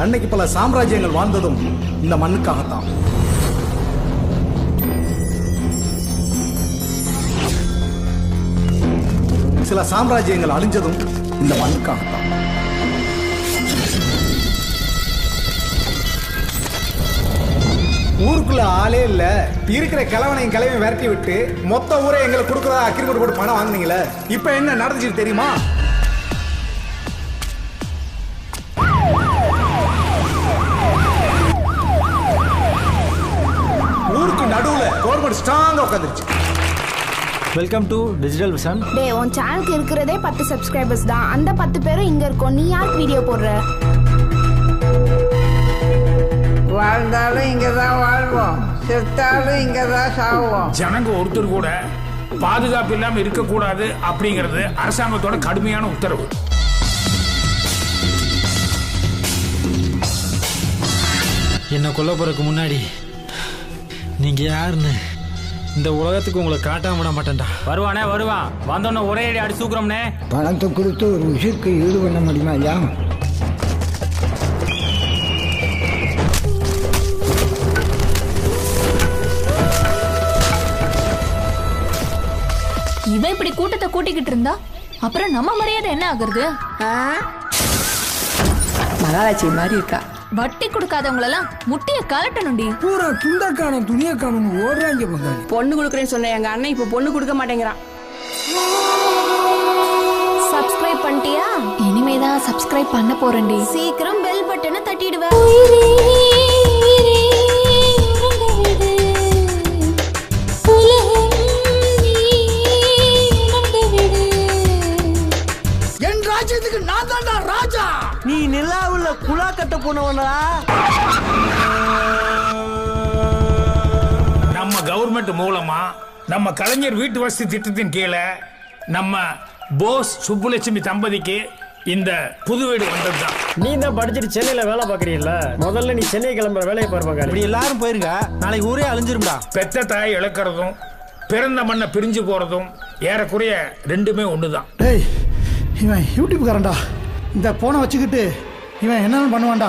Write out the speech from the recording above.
அன்னைக்கு பல சாம்ராஜ்யங்கள் வாழ்ந்ததும் இந்த மண்ணுக்காகத்தான். சில சாம்ராஜ்யங்கள் அழிஞ்சதும் இந்த மண்ணுக்காகத்தான். ஊருக்குள்ள ஆளே இல்ல, இருக்கிற கிழவனையும் கிழவையும் விரட்டி விட்டு மொத்த ஊரை எங்களுக்கு கொடுக்குறதா அக்ரிமெண்ட் போட்டு பணம் வாங்குனீங்களே, இப்ப என்ன நடந்துச்சு தெரியுமா? ஊருக்கு நடுவுல கவர்மெண்ட் ஸ்ட்ராங்கா உட்காந்துருச்சு. Welcome to digital vision. டே, உன் சேனலுக்கு இருக்கிறதே 10 சப்ஸ்கிரைபர்ஸ் தான். அந்த 10 பேரும் இங்க இருக்கோம். நீ யாருக்கு வீடியோ போடுற? வாழ்ந்தாலும் இங்கதான் வாழ்வோம், செத்தாலும் இங்கதான் சாவோம். ஜனங்க ஒருத்தர் கூட பாதுகாப்பு இல்லாம இருக்கக்கூடாது அப்படிங்கிறது அரசாங்கத்தோட கடுமையான உத்தரவு. என்ன கொல்ல போறதுக்கு முன்னாடி நீங்க யாருன்னு இந்த உலகத்துக்கு உங்களை காட்டாம விட மாட்டேன்டா. வருவானே வருவான், வந்தோன்னு ஒரே அடி அடி தூக்குறோம்னே. பணத்தை கொடுத்து ஒரு உயிருக்கு ஈடு பண்ண முடியுமா ஐயா? இவன் இப்படி கூட்டத்தை கூட்டிக்கிட்டு இருந்தா அப்புறம் நம்ம மரியாதை என்ன ஆகுறது? மகாலட்சுமி மாதிரி இருக்கா. வட்டி கொடுக்காதவங்களெல்லாம் முட்டிய கலட்டணும்டி. பூரா துண்ட காணும் துணிய காணும் ஓடுறாங்க. பொண்ணு கொடுக்குறேன்னு சொன்ன எங்க அண்ணன் இப்ப பொண்ணு கொடுக்க மாட்டேங்கிறான். சப்ஸ்கிரைப் பண்ணிட்டியா? இனிமேதான் சப்ஸ்கிரைப் பண்ண போறேன்டி. சீக்கிரம் பெல் பட்டனை தட்டிடுவ. என் ராஜ்யத்துக்கு நான் தான்டா ராஜா. நீ நிலாவுல குலா கட்ட போனவனா? நம்ம கவர்மெண்ட் மூலமா நம்ம கலைஞர் வீட்டு வசதி திட்டத்தின் கீழே நம்ம போஸ் சுப்புலட்சுமி தம்பதிக்கு இந்த புது வீடு வந்ததுதான். நீ தான் படிச்சுட்டு சென்னையில வேலை பாக்குறீல்ல, முதல்ல நீ சென்னை கிளம்புற வேலையை பாருப்பாங்க. இப்படி எல்லாரும் போயிருங்க, நாளைக்கு ஊரே அழிஞ்சிரும்டா. பெத்த தாய் இழக்கிறதும் பிறந்த மண்ணை பிரிஞ்சு போறதும் ஏறக்குறைய ரெண்டுமே ஒண்ணுதான். டேய், இவன் யூடியூப் காரன்டா. இந்த போனை வச்சுக்கிட்டு இவன் என்னன்னு பண்ணுவான்டா.